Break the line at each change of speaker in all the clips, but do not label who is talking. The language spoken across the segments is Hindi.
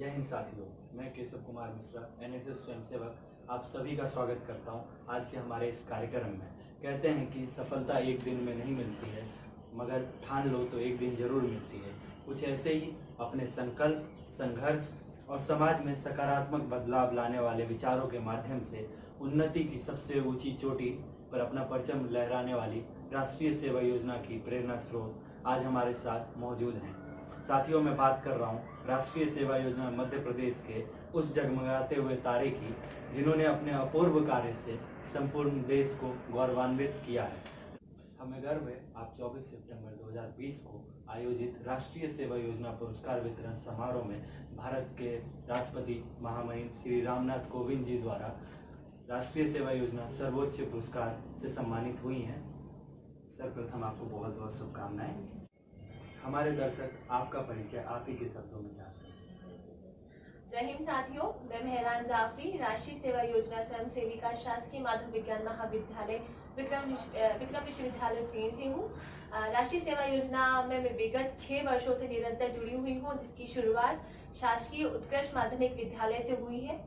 जय हिंद साथियों, मैं केशव कुमार मिश्रा एनएसएस स्वयंसेवक आप सभी का स्वागत करता हूं आज के हमारे इस कार्यक्रम में। कहते हैं कि सफलता एक दिन में नहीं मिलती है, मगर ठान लो तो एक दिन जरूर मिलती है। कुछ ऐसे ही अपने संकल्प, संघर्ष और समाज में सकारात्मक बदलाव लाने वाले विचारों के माध्यम से उन्नति की सबसे ऊंची चोटी पर अपना परचम लहराने वाली राष्ट्रीय सेवा योजना की प्रेरणा स्रोत आज हमारे साथ मौजूद हैं। साथियों, मैं बात कर रहा हूँ राष्ट्रीय सेवा योजना मध्य प्रदेश के उस जगमगाते हुए तारे की, जिन्होंने अपने अपूर्व कार्य से संपूर्ण देश को गौरवान्वित किया है। हमें गर्व है आप 24 सितंबर 2020 को आयोजित राष्ट्रीय सेवा योजना पुरस्कार वितरण समारोह में भारत के राष्ट्रपति महामहिम श्री रामनाथ कोविंद जी द्वारा राष्ट्रीय सेवा योजना सर्वोच्च पुरस्कार से सम्मानित हुई हैं। सर्वप्रथम आपको बहुत बहुत शुभकामनाएं। हमारे दर्शक आपका परिचय आप ही के शब्दों में चाहते हैं।
जय हिंद साथियों, मैं मेहरान जाफरी राष्ट्रीय सेवा योजना स्वयं सेविका शासकीय माधव विज्ञान महाविद्यालय विक्रम विश्वविद्यालय चीन से हूँ। राष्ट्रीय सेवा योजना में मैं विगत 6 वर्षों से निरंतर जुड़ी हुई हूँ, जिसकी शुरुआत शासकीय उत्कृष्ट माध्यमिक विद्यालय से हुई है।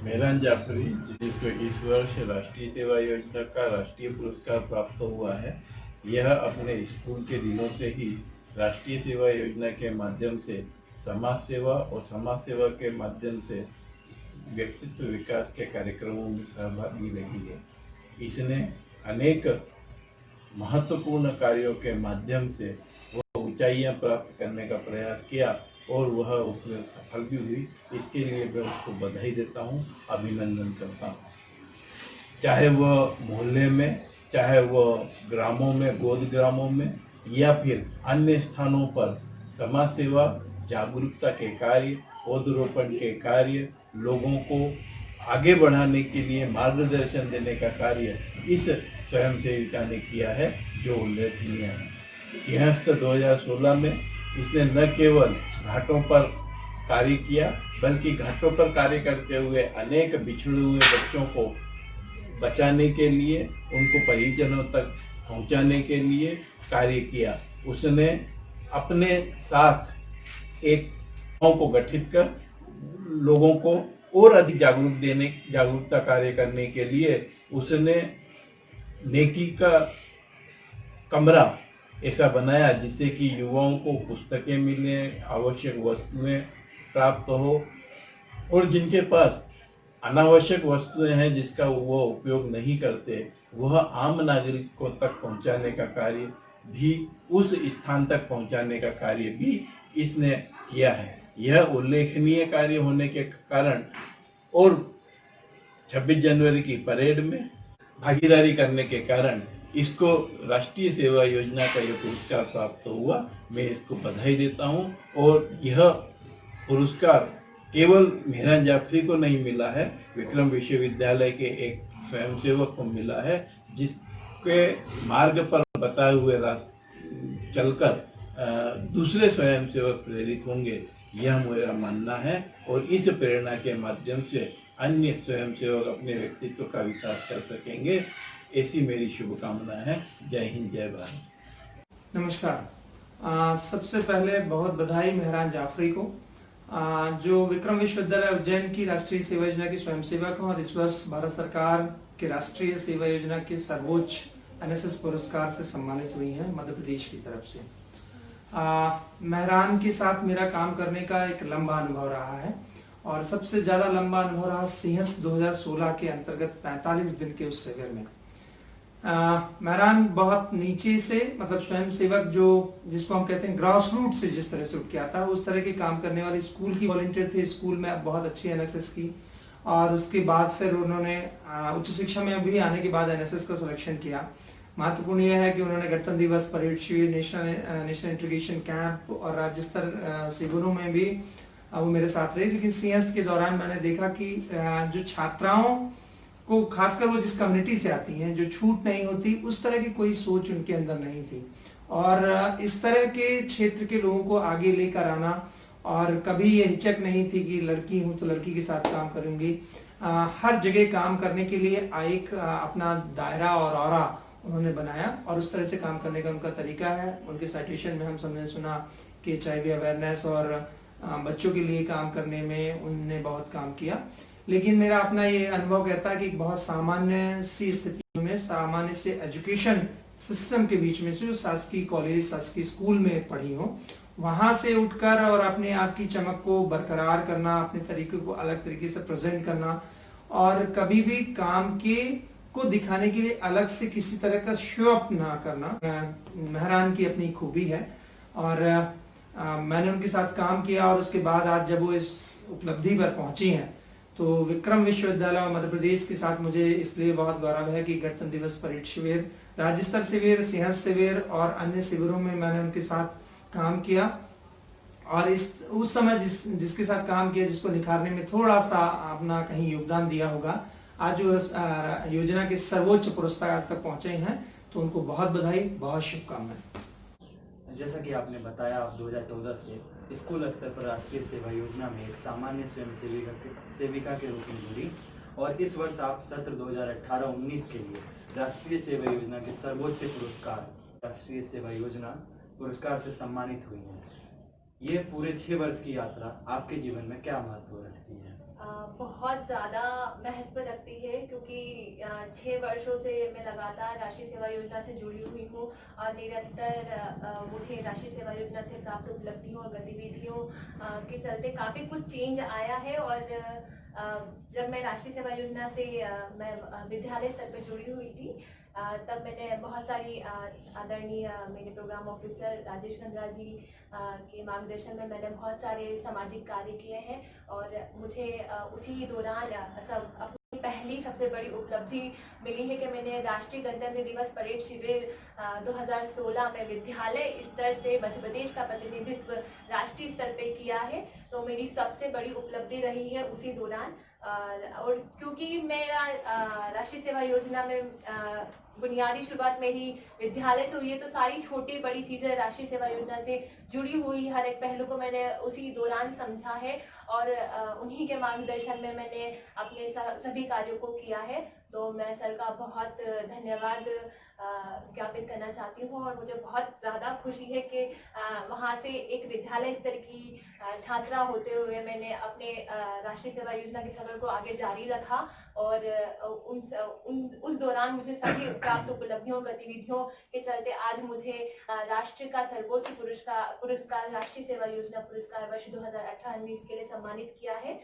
मेहरान जाफरी, जिसको इस वर्ष राष्ट्रीय सेवा योजना का राष्ट्रीय पुरस्कार प्राप्त हुआ है, यह अपने स्कूल के दिनों से ही राष्ट्रीय सेवा योजना के माध्यम से समाज सेवा और समाज सेवा के माध्यम से व्यक्तित्व विकास के कार्यक्रमों में सहभागी रही है। इसने अनेक महत्वपूर्ण कार्यों के माध्यम से वह ऊंचाइयां प्राप्त करने का प्रयास किया और वह उसमें सफल भी हुई। इसके लिए मैं उसको बधाई देता हूँ, अभिनंदन करता हूँ। चाहे वह मोहल्ले में, चाहे वह ग्रामों में, गोद ग्रामों में या फिर अन्य स्थानों पर समाज सेवा, जागरूकता के कार्य, पौधरोपण के कार्य, लोगों को आगे बढ़ाने के लिए मार्गदर्शन देने का कार्य इस स्वयं सेविका ने किया है, जो उल्लेखनीय है। सिंहस्थ 2016 में इसने न केवल घाटों पर कार्य किया, बल्कि घाटों पर कार्य करते हुए अनेक बिछड़े हुए बच्चों को बचाने के लिए, उनको परिजनों तक पहुंचाने के लिए कार्य किया। उसने अपने साथ एक गांव को गठित कर लोगों को और अधिक जागरूकता कार्य करने के लिए उसने नेकी का कमरा ऐसा बनाया जिससे कि युवाओं को पुस्तकें मिले, आवश्यक वस्तुएं प्राप्त हो, और जिनके पास अनावश्यक वस्तुएं हैं जिसका वो उपयोग नहीं करते, वह आम नागरिकों तक पहुंचाने का कार्य भी, उस स्थान तक पहुंचाने का कार्य भी इसने किया है। यह उल्लेखनीय कार्य होने के कारण और 26 जनवरी की परेड में भागीदारी करने के कारण इसको राष्ट्रीय सेवा योजना का यह पुरस्कार प्राप्त हुआ। मैं इसको बधाई देता हूं। और यह पुरस्कार केवल मेहरान जाफरी को नहीं मिला है, विक्रम विश्वविद्यालय के एक स्वयंसेवक को मिला है, जिसके मार्ग पर बताए हुए चलकर दूसरे स्वयंसेवक प्रेरित होंगे, यह मेरा मानना है। और इस प्रेरणा के माध्यम से अन्य स्वयंसेवक अपने व्यक्तित्व का विकास कर सकेंगे, ऐसी मेरी शुभकामना है। जय हिंद, जय भारत।
नमस्कार। सबसे पहले बहुत बधाई मेहरान जाफरी को, जो विक्रम विश्वविद्यालय उज्जैन की राष्ट्रीय सेवा योजना की स्वयंसेवक हैं और इस वर्ष भारत सरकार के राष्ट्रीय सेवा योजना के सर्वोच्च एनएसएस पुरस्कार से सम्मानित हुई हैं मध्य प्रदेश की तरफ से। मेहरान के साथ मेरा काम करने का एक लंबा अनुभव रहा है, और सबसे ज्यादा लंबा अनुभव रहा सिंहस्थ 2016 के अंतर्गत 45 दिन के उस शिविर में। मेहरान बहुत नीचे से, मतलब स्वयं सेवक जो जिसको हम कहते हैं ग्रास रूट से जिस तरह से उठ के आता है, उस तरह के काम करने वाले स्कूल की वॉलंटियर थे। स्कूल में बहुत अच्छी एनएसएस की, और उसके बाद फिर उन्होंने उच्च शिक्षा में भी आने के बाद एनएसएस का सिलेक्शन किया। महत्वपूर्ण यह है कि उन्होंने गणतंत्र दिवस, परेड शिविर, नेशनल इंटीग्रेशन कैंप और राज्य स्तर शिविरों में भी वो मेरे साथ रहे। लेकिन सिंहस्थ के दौरान मैंने देखा कि जो छात्राओं को, खासकर वो जिस कम्युनिटी से आती हैं, जो छूट नहीं होती, उस तरह की कोई सोच उनके अंदर नहीं थी। और इस तरह के क्षेत्र के लोगों को आगे लेकर आना, और कभी ये हिचक नहीं थी कि लड़की हूं तो लड़की के साथ काम करूंगी। हर जगह काम करने के लिए एक अपना दायरा और औरा उन्होंने बनाया, और उस तरह से काम करने का उनका तरीका है। उनके साइटेशन में हम सबने सुना कि HIV अवेयरनेस और बच्चों के लिए काम करने में उनने बहुत काम किया। लेकिन मेरा अपना ये अनुभव कहता है कि बहुत सामान्य सी स्थितियों में, सामान्य से एजुकेशन सिस्टम के बीच में से, जो शासकीय कॉलेज, शासकीय स्कूल में पढ़ी हो, वहां से उठकर और अपने आप की चमक को बरकरार करना, अपने तरीके को अलग तरीके से प्रेजेंट करना, और कभी भी काम के को दिखाने के लिए अलग से किसी तरह का शो अप ना करना मेहरान की अपनी खूबी है। और मैंने उनके साथ काम किया, और उसके बाद आज जब वो इस उपलब्धि पर पहुंची हैं, तो विक्रम विश्वविद्यालय और मध्य प्रदेश के साथ मुझे इसलिए बहुत गौरव है कि गणतंत्र दिवस परेड शिविर, राज्य स्तर शिविर, सिंहस्थ शिविर और अन्य शिविरों में मैंने उनके साथ काम किया। और उस समय जिसके साथ काम किया, जिसको निखारने में थोड़ा सा अपना कहीं योगदान दिया होगा, आज जो योजना के सर्वोच्च पुरस्कार तक पहुंचे हैं, तो उनको बहुत बधाई, बहुत शुभकामनाएं।
जैसा कि आपने बताया, आप 2014 से स्कूल स्तर पर राष्ट्रीय सेवा योजना में एक सामान्य स्वयं सेविका के रूप में जुड़ी, और इस वर्ष आप सत्र 2018-19 के लिए राष्ट्रीय सेवा योजना के सर्वोच्च पुरस्कार, राष्ट्रीय सेवा योजना पुरस्कार से सम्मानित हुई हैं। ये पूरे 6 वर्ष की यात्रा आपके जीवन में क्या महत्व रखती है?
बहुत ज़्यादा महत्व रखती है, क्योंकि 6 वर्षों से मैं लगातार राष्ट्रीय सेवा योजना से जुड़ी हुई हूँ, और निरंतर मुझे राष्ट्रीय सेवा योजना से प्राप्त उपलब्धियों और गतिविधियों के चलते काफ़ी कुछ चेंज आया है। और जब मैं राष्ट्रीय सेवा योजना से मैं विद्यालय स्तर पर जुड़ी हुई थी, तब मैंने बहुत सारी आदरणीय मेरे प्रोग्राम ऑफिसर राजेश गंद्रा जी के मार्गदर्शन में मैंने बहुत सारे सामाजिक कार्य किए हैं। और मुझे उसी दौरान अपनी पहली सबसे बड़ी उपलब्धि मिली है कि मैंने राष्ट्रीय गणतंत्र दिवस परेड शिविर 2016 में विद्यालय स्तर से मध्य प्रदेश का प्रतिनिधित्व राष्ट्रीय स्तर पे किया है। तो मेरी सबसे बड़ी उपलब्धि रही है उसी दौरान। और क्योंकि मेरा राष्ट्रीय सेवा योजना में बुनियादी शुरुआत मेरी विद्यालय से हुई है, तो सारी छोटी बड़ी चीज़ें राष्ट्रीय सेवा योजना से जुड़ी हुई हर एक पहलू को मैंने उसी दौरान समझा है, और उन्हीं के मार्गदर्शन में मैंने अपने सभी कार्यों को किया है। तो मैं सर का बहुत धन्यवाद ज्ञापित करना चाहती हूँ, और मुझे बहुत ज़्यादा खुशी है कि वहाँ से एक विद्यालय स्तर की छात्रा होते हुए मैंने अपने राष्ट्रीय सेवा योजना के सफर को आगे जारी रखा। और उस दौरान मुझे सभी प्राप्त उपलब्धियों गतिविधियों के चलते आज मुझे राष्ट्र का सर्वोच्च पुरस्कार राष्ट्रीय सेवा योजना पुरस्कार वर्ष 2018-19 के लिए सम्मानित किया है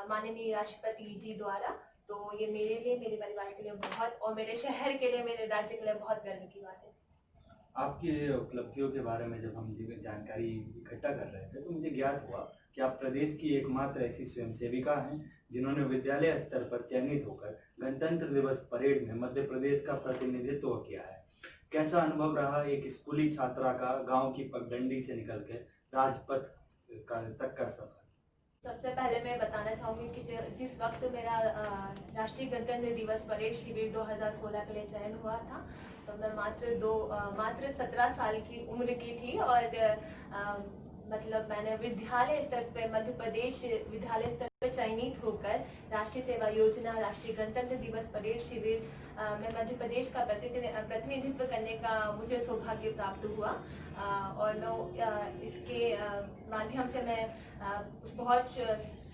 माननीय राष्ट्रपति जी द्वारा। तो ये मेरे लिए, मेरे परिवार के लिए बहुत, और मेरे शहर के लिए, मेरे राज्य के लिए बहुत गर्व की बात है।
आपकी उपलब्धियों के बारे में जब हम जानकारी इकट्ठा कर रहे थे, तो मुझे ज्ञात हुआ कि आप प्रदेश की एकमात्र ऐसी स्वयं सेविका हैं जिन्होंने विद्यालय स्तर पर चयनित होकर गणतंत्र दिवस परेड में मध्य प्रदेश का प्रतिनिधित्व किया है। कैसा अनुभव रहा एक स्कूली छात्रा का गांव की पगडंडी से निकलकर राजपथ तक का सफर?
सबसे पहले मैं बताना चाहूँगी कि जिस वक्त मेरा राष्ट्रीय गणतंत्र दिवस परेड शिविर 2016 के लिए चयन हुआ था, तो मैं मात्र 17 साल की उम्र की थी। और मतलब मैंने विद्यालय स्तर पे, मध्य प्रदेश विद्यालय स्तर पे चयनित होकर राष्ट्रीय सेवा योजना, राष्ट्रीय गणतंत्र दिवस परेड शिविर में मध्य प्रदेश का प्रतिनिधित्व करने का मुझे सौभाग्य प्राप्त हुआ। और मैं इसके माध्यम से मैं बहुत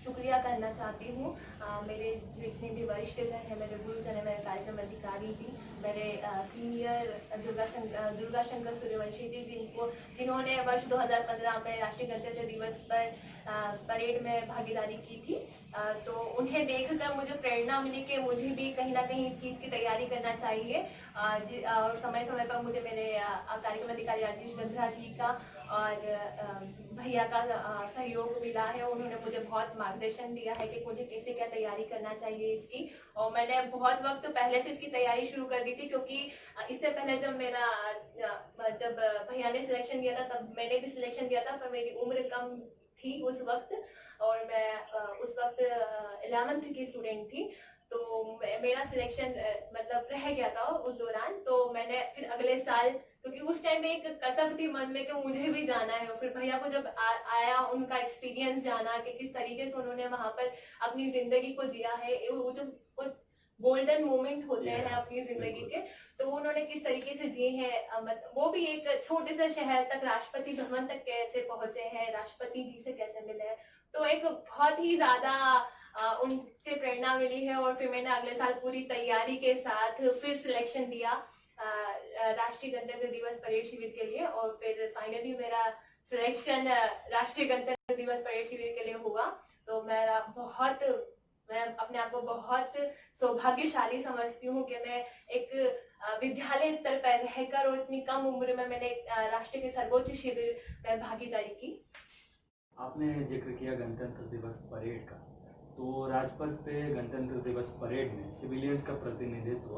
शुक्रिया करना चाहती हूँ मेरे जितने भी वरिष्ठ जन हैं, मेरे गुरुजन हैं, मेरे कार्यक्रम अधिकारी जी, मेरे सीनियर दुर्गा शंकर सूर्यवंशी जी, जिन्होंने वर्ष 2015 में राष्ट्रीय गणतंत्र दिवस पर परेड में भागीदारी की थी। तो उन्हें देखकर मुझे प्रेरणा मिली कि मुझे भी कहीं ना कहीं इस चीज़ की तैयारी करना चाहिए। और समय समय पर मुझे मेरे कार्यक्रम अधिकारी राजेश गंद्रा जी का और भैया का सहयोग मिला है। उन्होंने मुझे बहुत मार्गदर्शन दिया है कि मुझे कैसे क्या तैयारी करना चाहिए इसकी। और मैंने बहुत वक्त पहले से इसकी तैयारी शुरू कर दी थी, क्योंकि इससे पहले जब भैया ने सिलेक्शन दिया था, तब मैंने भी सिलेक्शन दिया था, पर मेरी उम्र कम थी उस वक्त, और मैं उस वक्त 11th की स्टूडेंट थी। तो मेरा सिलेक्शन मतलब रह गया था उस दौरान। तो मैंने फिर अगले साल, क्योंकि उस टाइम में एक कसक थी मन में कि मुझे भी जाना है, और फिर भैया को जब आया उनका एक्सपीरियंस जाना कि किस तरीके से उन्होंने वहां पर अपनी जिंदगी को जिया है, वो जो गोल्डन मोमेंट होते हैं
Yeah,
अपनी जिंदगी
बिल्कुल।
के, तो वो उन्होंने किस तरीके से जिए हैं, वो भी एक छोटे से शहर तक, राष्ट्रपति भवन तक कैसे पहुंचे हैं, राष्ट्रपति जी से कैसे मिले हैं, तो एक बहुत ही ज्यादा उनसे प्रेरणा मिली है। और फिर मैंने अगले साल पूरी तैयारी के साथ फिर सिलेक्शन दिया राष्ट्रीय गणतंत्र दिवस परेड शिविर के लिए, और फिर फाइनली मेरा सिलेक्शन राष्ट्रीय गणतंत्र दिवस परेड शिविर के लिए हुआ। तो मैं अपने आप को बहुत सौभाग्यशाली समझती हूँ कि मैं एक विद्यालय स्तर पर रहकर और इतनी कम उम्र में मैंने राष्ट्र के सर्वोच्च शिविर में भागीदारी की।
आपने जिक्र किया गणतंत्र दिवस परेड का, तो राजपथ पे गणतंत्र दिवस परेड में सिविलियंस का प्रतिनिधित्व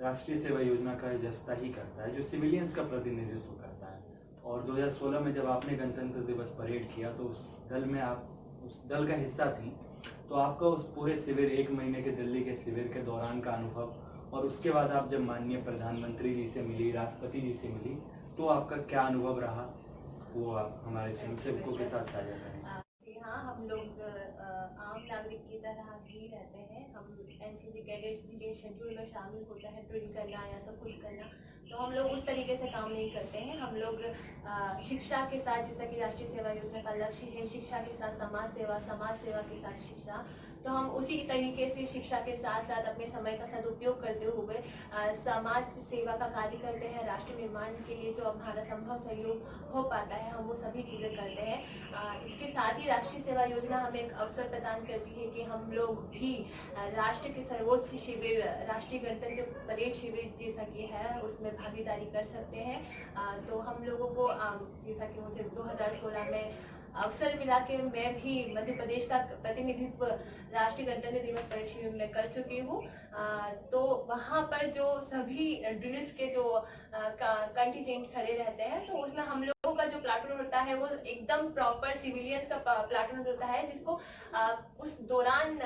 राष्ट्रीय सेवा योजना का जस्ता ही करता है, जो सिविलियंस का प्रतिनिधित्व करता है। और 2016 में जब आपने गणतंत्र दिवस परेड किया तो उस दल का हिस्सा थी, तो आपका उस पूरे शिविर, 1 महीने के दिल्ली के शिविर के दौरान का अनुभव, और उसके बाद आप जब माननीय प्रधानमंत्री जी से मिली, राष्ट्रपति जी से मिली, तो आपका क्या अनुभव रहा, वो आप हमारे स्वयंसेवकों के साथ साझा करें।
जी हाँ, हम लोग आम नागरिक की तरह ही रहते हैं। हम एनसीसी कैडेट्स के शेड्यूल में शामिल होता है ड्रिल करना या सब कुछ करना, तो हम लोग उस तरीके से काम नहीं करते हैं। हम लोग शिक्षा के साथ, जैसा कि राष्ट्रीय सेवा योजना का लक्ष्य है, शिक्षा के साथ समाज सेवा के साथ शिक्षा, तो हम उसी तरीके से शिक्षा के साथ साथ अपने समय का सदुपयोग करते हुए समाज सेवा का कार्य करते हैं। राष्ट्र निर्माण के लिए जो हमारा संभव सहयोग हो पाता है, हम वो सभी चीज़ें करते हैं। इसके साथ ही राष्ट्रीय सेवा योजना हमें एक अवसर प्रदान करती है कि हम लोग भी राष्ट्र के सर्वोच्च शिविर, राष्ट्रीय गणतंत्र परेड शिविर जैसा कि है, उसमें भागीदारी कर सकते हैं। तो हम लोगों को जैसा कि मुझे 2016 में अवसर मिला कि मैं भी मध्य प्रदेश का प्रतिनिधित्व राष्ट्रीय गणतंत्र दिवस परेड शिविर में कर चुकी हूँ। तो वहाँ पर जो सभी ड्रिल्स के जो कंटीजेंट खड़े रहते हैं, तो उसमें हम लोगों का जो प्लाटून होता है वो एकदम प्रॉपर सिविलियंस का प्लाटून होता है, जिसको उस दौरान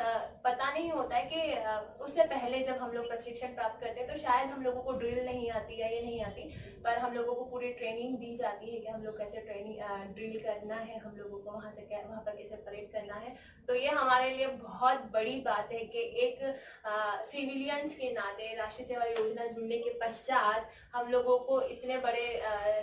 पता नहीं होता है कि उससे पहले जब हम लोग प्रशिक्षण प्राप्त करते हैं तो शायद हम लोगों को ड्रिल नहीं आती है, ये नहीं आती, पर हम लोगों को पूरी ट्रेनिंग दी जाती है कि हम लोग कैसे ड्रिल करना है, हम लोगों को वहाँ पर कैसे परेड करना है। तो ये हमारे लिए बहुत बड़ी बात है कि एक सिविलियंस के नाते राष्ट्रीय सेवा योजना जुड़ने के पश्चात हम लोगों को इतने बड़े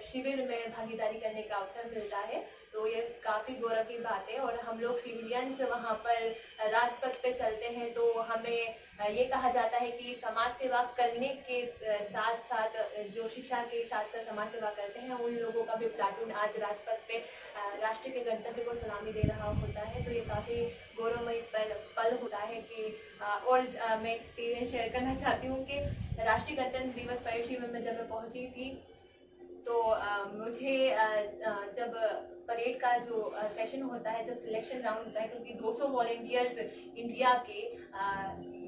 शिविर में भागीदारी करने का अवसर मिलता है, तो ये काफी गौरव की बात है। और हम लोग सिविलियंस वहाँ पर राजपथ पे चलते हैं तो हमें ये कहा जाता है कि समाज सेवा करने के साथ साथ जो शिक्षा के साथ साथ समाज सेवा करते हैं, उन लोगों का भी प्लाटून आज राजपथ पे राष्ट्र के गणतंत्र को सलामी दे रहा होता है। तो ये काफी गौरवमयी पल होता है कि और मैं एक्सपीरियंस शेयर करना चाहती हूँ कि राष्ट्रीय गणतंत्र दिवस परेड शिविर में जब मैं पहुंची थी, तो मुझे जब परेड का जो सेशन होता है, जब सिलेक्शन राउंड होता है, क्योंकि 200 वॉलेंटियर्स इंडिया के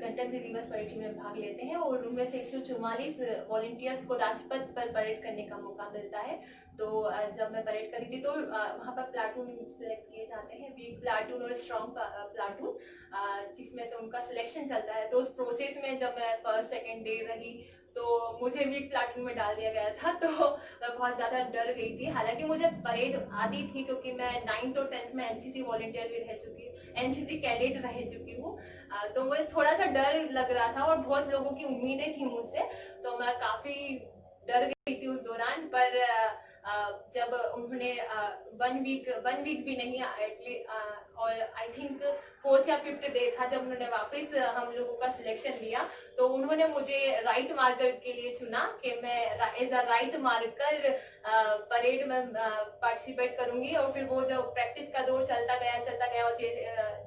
गणतंत्र दिवस परेड में भाग लेते हैं और उनमें से 144 वॉलेंटियर्स को राजपथ पर परेड करने का मौका मिलता है। तो जब मैं परेड करी थी तो वहाँ पर प्लाटून सिलेक्ट किए जाते हैं, वीक प्लाटून और स्ट्रॉन्ग प्लाटून, जिसमें से उनका सिलेक्शन चलता है। तो उस प्रोसेस में जब मैं फर्स्ट सेकेंड डे रही तो मुझे भी प्लाटून में डाल दिया गया था, तो मैं बहुत ज़्यादा डर गई थी। हालांकि मुझे परेड आती थी क्योंकि मैं 9th और 10th में एनसीसी वॉलेंटियर भी रह चुकी हूँ, एनसीसी कैडेट रह चुकी हूँ, तो मुझे थोड़ा सा डर लग रहा था और बहुत लोगों की उम्मीदें थी मुझसे, तो मैं काफ़ी डर गई थी उस दौरान। पर जब उन्होंने 1 वीक भी नहीं, और आई थिंक 4th या 5th डे था जब उन्होंने वापस हम लोगों का सिलेक्शन लिया, तो उन्होंने मुझे राइट मार्कर के लिए चुना कि मैं as a right marker parade में पार्टिसिपेट करूंगी। और फिर वो जब प्रैक्टिस का दौर चलता गया और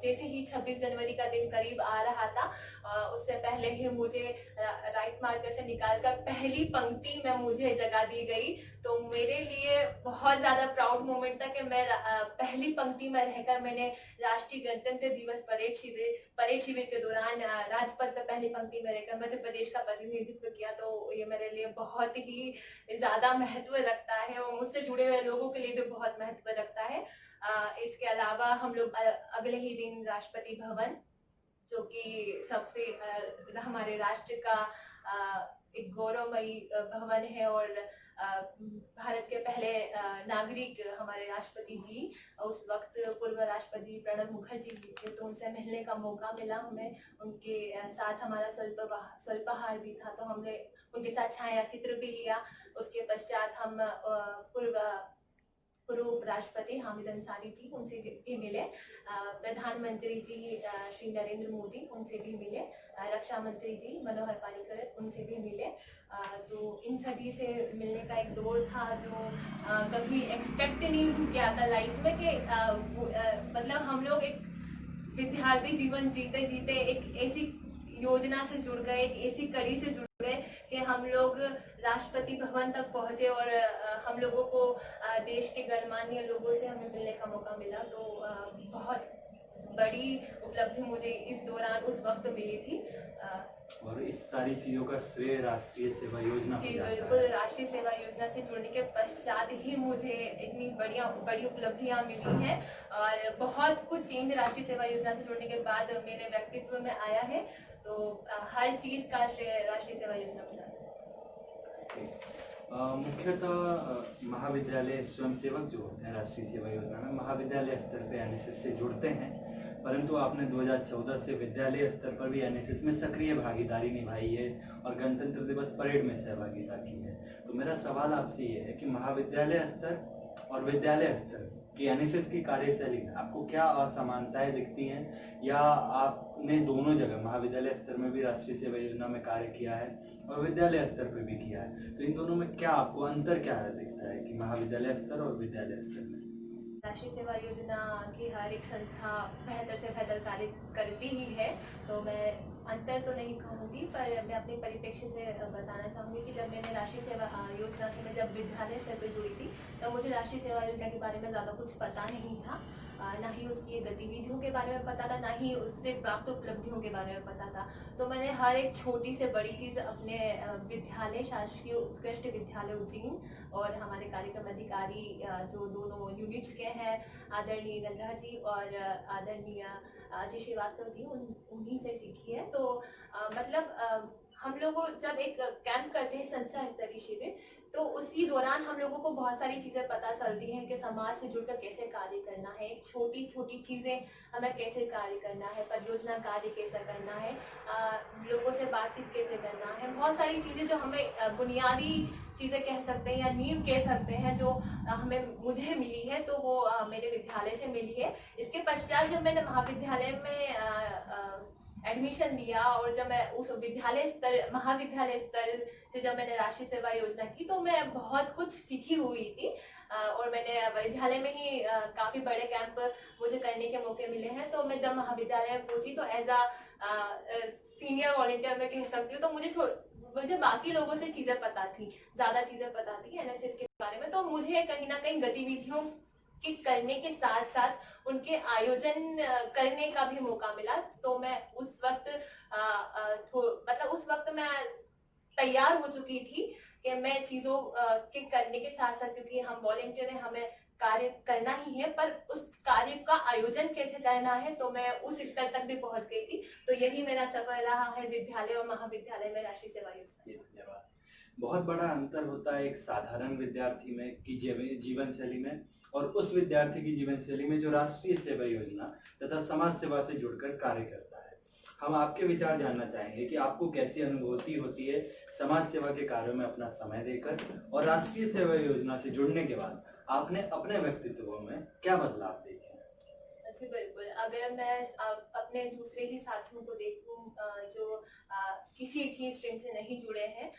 जैसे ही 26 जनवरी का दिन करीब आ रहा था, उससे पहले ही मुझे राइट मार्कर से निकालकर पहली पंक्ति में मुझे जगह दी गई। तो मेरे लिए बहुत ज्यादा प्राउड मोमेंट था कि मैं पहली पंक्ति में रहकर मैंने राष्ट्रीय गणतंत्र दिवस परेड शिविर के दौरान राजपथ पर पहली पंक्ति में रहकर मध्य प्रदेश का प्रतिनिधित्व किया। तो ये मेरे लिए बहुत ही ज्यादा महत्व रखता है और मुझसे जुड़े हुए लोगों के लिए भी बहुत महत्व रखता है। इसके अलावा हम लोग अगले ही दिन राष्ट्रपति भवन, जो कि सबसे हमारे राष्ट्र का एक गौरवमयी भवन है और भारत के पहले नागरिक हमारे राष्ट्रपति जी उस वक्त पूर्व राष्ट्रपति प्रणब मुखर्जी जी थे, तो उनसे मिलने का मौका मिला हमें। उनके साथ हमारा स्वल्पाहार भी था, तो हमने उनके साथ छाया चित्र भी लिया। उसके पश्चात हम पूर्व राष्ट्रपति हामिद अंसारी जी उनसे भी मिले, प्रधानमंत्री जी श्री नरेंद्र मोदी उनसे भी मिले, रक्षा मंत्री जी मनोहर पर्रिकर उनसे भी मिले। तो इन सभी से मिलने का एक दौर था जो कभी एक्सपेक्ट नहीं किया था लाइफ में कि मतलब हम लोग एक विद्यार्थी जीवन जीते जीते एक ऐसी योजना से जुड़ गए, एक ऐसी कड़ी से जुड़ गए कि हम लोग राष्ट्रपति भवन तक पहुंचे और हम लोगों को देश के गणमान्य लोगों से हमें मिलने का मौका मिला। तो बहुत बड़ी उपलब्धि मुझे इस दौरान उस वक्त मिली थी।
और इस सारी चीज़ों का श्रेय राष्ट्रीय सेवा योजना को
जी
जाता
बिल्कुल,
है।
राष्ट्रीय सेवा योजना से जुड़ने के पश्चात ही मुझे इतनी बड़ी उपलब्धियां मिली हैं और बहुत कुछ चेंज राष्ट्रीय सेवा योजना से जुड़ने के बाद मेरे व्यक्तित्व में आया है। तो हर चीज का श्रेय राष्ट्रीय सेवा योजना को जाता है।
मुख्यतः महाविद्यालय स्वयंसेवक जो होते हैं राष्ट्रीय सेवा योजना में महाविद्यालय स्तर पे एनएसएस से जुड़ते हैं, परंतु आपने 2014 से विद्यालय स्तर पर भी एनएसएस में सक्रिय भागीदारी निभाई है और गणतंत्र दिवस परेड में सहभागिता की है। तो मेरा सवाल आपसे ये है कि महाविद्यालय स्तर और विद्यालय स्तर की एनएसएस की कार्यशैली में आपको क्या असमानताएं दिखती हैं, या आपने दोनों जगह महाविद्यालय स्तर में भी राष्ट्रीय सेवा योजना में कार्य किया है और विद्यालय स्तर पर भी किया है, तो इन दोनों में क्या आपको अंतर क्या दिखता है कि महाविद्यालय स्तर और विद्यालय स्तर में?
राष्ट्रीय सेवा योजना की हर एक संस्था बेहतर से बेहतर कार्य करती ही है, तो मैं अंतर तो नहीं कहूँगी, पर मैं अपने परिप्रेक्ष्य से बताना चाहूँगी कि जब मैंने राष्ट्रीय सेवा योजना से मैं जब विद्यालय स्तर पर जुड़ी थी, तो मुझे राष्ट्रीय सेवा योजना के बारे में ज़्यादा कुछ पता नहीं था, ना ही उसकी गतिविधियों के बारे में पता था, ना ही उससे प्राप्त उपलब्धियों के बारे में पता था। तो मैंने हर एक छोटी से बड़ी चीज़ अपने विद्यालय शासकीय उत्कृष्ट विद्यालय उज्जैन और हमारे कार्यक्रम अधिकारी जो दोनों यूनिट्स के हैं, आदरणीय गंगा जी और आदरणीय जी श्रीवास्तव जी, उन्हीं से सीखी है। तो मतलब हम लोग जब एक कैंप करते हैं संस्था स्तरीय शिविर, तो उसी दौरान हम लोगों को बहुत सारी चीज़ें पता चलती हैं कि समाज से जुड़कर कैसे कार्य करना है, छोटी छोटी चीज़ें हमें कैसे कार्य करना है, परियोजना कार्य कैसे करना है, लोगों से बातचीत कैसे करना है, बहुत सारी चीज़ें जो हमें बुनियादी चीज़ें कह सकते हैं या नींव कह सकते हैं जो मुझे मिली है, तो वो मेरे विद्यालय से मिली है। इसके पश्चात जब मैंने महाविद्यालय में एडमिशन लिया और जब मैं उस महाविद्यालय स्तर से जब मैंने राष्ट्रीय सेवा योजना की, तो मैं बहुत कुछ सीखी हुई थी और मैंने विद्यालय में ही काफ़ी बड़े कैंप मुझे करने के मौके मिले हैं। तो मैं जब महाविद्यालय में पहुंची तो एज सीनियर वॉलंटियर मैं कह सकती हूँ, तो मुझे बाकी लोगों से चीज़ें पता थी, ज़्यादा चीज़ें पता थी एनएसएस के बारे में। तो मुझे कहीं ना कहीं गतिविधियों के करने के साथ साथ उनके आयोजन करने का भी मौका मिला। तो मैं उस वक्त उस वक्त मैं तैयार हो चुकी थी कि मैं चीज़ों के करने के साथ साथ, क्योंकि हम वॉलंटियर हैं, हमें कार्य करना ही है, पर उस कार्य का आयोजन कैसे करना है, तो मैं उस स्तर तक भी पहुंच गई थी। तो यही मेरा सफर रहा है विद्यालय और महाविद्यालय में राष्ट्रीय सेवा योजना।
धन्यवाद। बहुत बड़ा अंतर होता है एक साधारण विद्यार्थी में की जीवन शैली में और उस विद्यार्थी की जीवन शैली में जो राष्ट्रीय सेवा योजना तथा समाज सेवा से जुड़कर कार्य करता है। हम आपके विचार जानना चाहेंगे कि आपको कैसी अनुभूति होती है समाज सेवा के कार्यों में अपना समय देकर, और राष्ट्रीय सेवा योजना से जुड़ने के बाद आपने अपने व्यक्तित्व में क्या बदलाव देखे?
जी बिल्कुल, अगर मैं अपने दूसरे ही साथियों को देखूं जो किसी की स्ट्रीम से नहीं जुड़े हैं,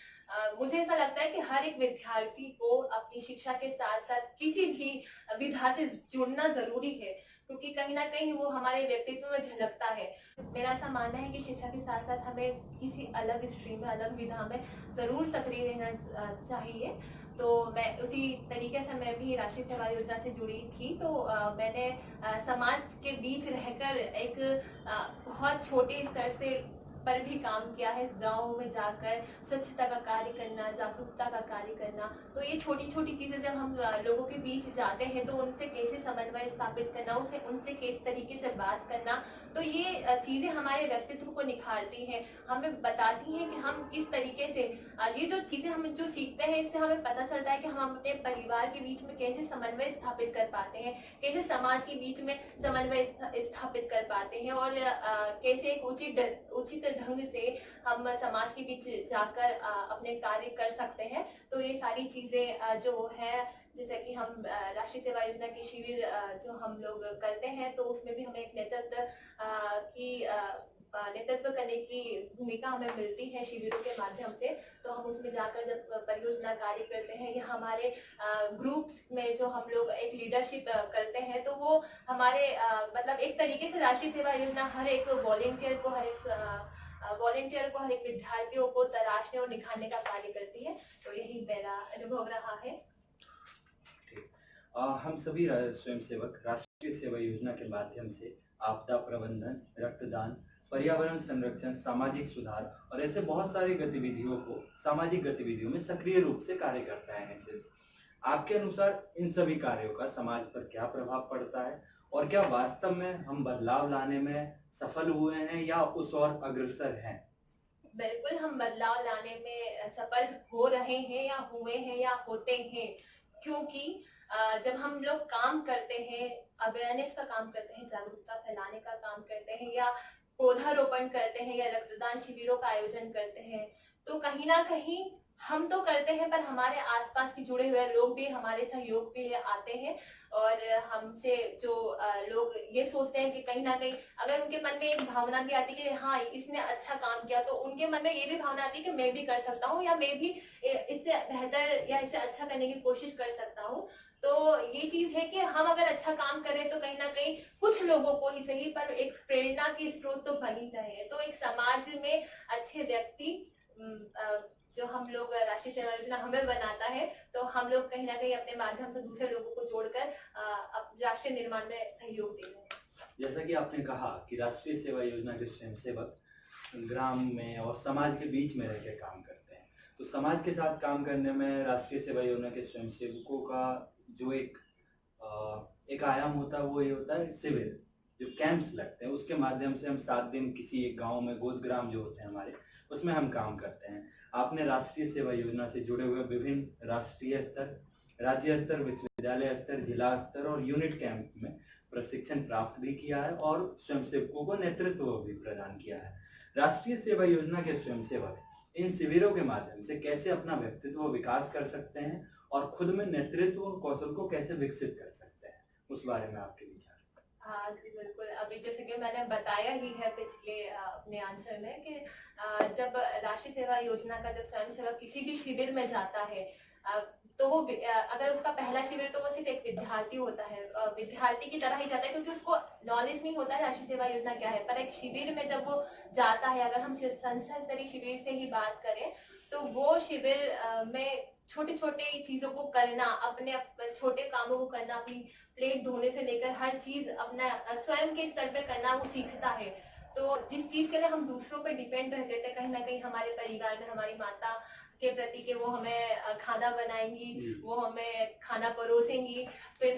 मुझे ऐसा लगता है कि हर एक विद्यार्थी को अपनी शिक्षा के साथ साथ किसी भी विधा से जुड़ना जरूरी है, क्योंकि कहीं ना कहीं वो हमारे व्यक्तित्व में झलकता है। मेरा ऐसा मानना है कि शिक्षा के साथ साथ हमें किसी अलग स्ट्रीम में, अलग विधा में जरूर सक्रिय रहना चाहिए। तो मैं उसी तरीके से मैं भी राष्ट्रीय सेवा योजना से जुड़ी थी। तो मैंने समाज के बीच रहकर एक बहुत छोटे स्तर से पर भी काम किया है। गाँव में जाकर स्वच्छता का कार्य करना, जागरूकता का कार्य करना। तो ये छोटी छोटी चीज़ें जब हम लोगों के बीच जाते हैं तो उनसे कैसे समन्वय स्थापित करना, उनसे किस तरीके से बात करना, तो ये चीज़ें हमारे व्यक्तित्व को निखारती हैं, हमें बताती हैं कि हम किस तरीके से ये जो चीज़ें हम जो सीखते हैं इससे हमें पता चलता है कि हम अपने परिवार के बीच में कैसे समन्वय स्थापित कर पाते हैं, कैसे समाज के बीच में समन्वय स्थापित कर पाते हैं, और कैसे एक उचित ढंग से हम समाज के बीच जाकर अपने कार्य कर सकते हैं। तो ये सारी चीज़ें जो है, जैसे कि हम राष्ट्रीय सेवा योजना के शिविर जो हम लोग करते हैं तो उसमें भी हमें एक नेतृत्व करने की भूमिका हमें मिलती है शिविरों के माध्यम से। तो हम उसमें जाकर जब परियोजना कार्य करते हैं या हमारे ग्रुप्स में जो हम लोग एक लीडरशिप करते हैं तो वो हमारे मतलब एक तरीके से राष्ट्रीय सेवा योजना हर एक वॉलेंटियर को, हर एक विद्यार्थियों को तराशने और निखारने का कार्य करती है। तो यही मेरा अनुभव रहा है।
हम सभी स्वयंसेवक राष्ट्रीय सेवा योजना के माध्यम से आपदा प्रबंधन, रक्तदान, पर्यावरण संरक्षण, सामाजिक सुधार और ऐसे बहुत सारी गतिविधियों को सामाजिक गतिविधियों में सक्रिय रूप से कार्य करता है एनएसएस। आपके अनुसार इन सभी कार्यों का समाज पर क्या प्रभाव पड़ता है और क्या वास्तव में हम बदलाव लाने में सफल हुए हैं या उस ओर अग्रसर हैं?
बिल्कुल हम बदलाव लाने में सफल हो रहे हैं या हुए हैं या होते हैं, क्योंकि जब हम लोग काम करते हैं, अवेयरनेस का काम करते हैं, जागरूकता फैलाने का काम करते हैं, या पौधारोपण करते हैं, या रक्तदान शिविरों का आयोजन करते हैं, तो कहीं ना कहीं हम तो करते हैं पर हमारे आसपास के जुड़े हुए लोग भी हमारे सहयोग के लिए आते हैं। और हमसे जो लोग ये सोचते हैं कि कहीं ना कहीं अगर उनके मन में एक भावना भी आती है कि हाँ इसने अच्छा काम किया, तो उनके मन में ये भी भावना आती है कि मैं भी कर सकता हूँ या मैं भी इससे बेहतर या इससे अच्छा करने की कोशिश कर सकता हूँ। तो ये चीज है कि हम अगर अच्छा काम करें तो कहीं ना कहीं कुछ लोगों को ही सही पर एक प्रेरणा की स्रोत तो बन ही रहे हैं। तो एक समाज में अच्छे व्यक्ति जो हम लोग राष्ट्रीय सेवा योजना हमें बनाता है, तो हम लोग कहीं ना कहीं अपने माध्यम से दूसरे लोगों को जोड़कर राष्ट्रीय निर्माण में सहयोग दे रहे हैं।
जैसा कि आपने कहा कि राष्ट्रीय सेवा योजना के स्वयंसेवक ग्राम में और समाज के बीच में रहकर काम करते हैं, तो समाज के साथ काम करने में राष्ट्रीय सेवा योजना के स्वयंसेवकों का जो एक आयाम होता है वो ये होता है शिविर, जो कैंप्स लगते हैं उसके माध्यम से हम 7 दिन किसी एक गांव में, गोदग्राम जो होते हैं हमारे, उसमें हम काम करते हैं। आपने राष्ट्रीय सेवा योजना से जुड़े हुए विभिन्न राष्ट्रीय स्तर, राज्य स्तर, विश्वविद्यालय स्तर, जिला स्तर और यूनिट कैंप में प्रशिक्षण प्राप्त भी किया है और स्वयंसेवकों को नेतृत्व भी प्रदान किया है। राष्ट्रीय सेवा योजना के स्वयंसेवक इन शिविरों के माध्यम से कैसे अपना व्यक्तित्व विकास कर सकते हैं और खुद में नेतृत्व कौशल को कैसे विकसित कर सकते हैं, उस बारे में आपके विचार?
हाँ जी बिल्कुल। अभी जैसे कि मैंने बताया ही है पिछले अपने आंसर में कि जब राष्ट्रीय सेवा योजना का जब स्वयंसेवक किसी भी शिविर में जाता है तो वो अगर उसका पहला शिविर तो वो सिर्फ एक विद्यार्थी होता है, विद्यार्थी की तरह ही जाता है क्योंकि उसको नॉलेज नहीं होता है राष्ट्रीय सेवा योजना क्या है। पर एक शिविर में जब वो जाता है, अगर हम संस्था स्तरीय शिविर से ही बात करें तो वो शिविर में छोटे छोटे चीजों को करना, अपने छोटे कामों को करना, अपनी प्लेट धोने से लेकर हर चीज अपना स्वयं के स्तर पे करना वो सीखता है। तो जिस चीज के लिए हम दूसरों पे डिपेंड रहते थे, कहीं ना कहीं हमारे परिवार में हमारी माता के प्रति कि वो हमें खाना बनाएंगी, वो हमें खाना परोसेंगी, फिर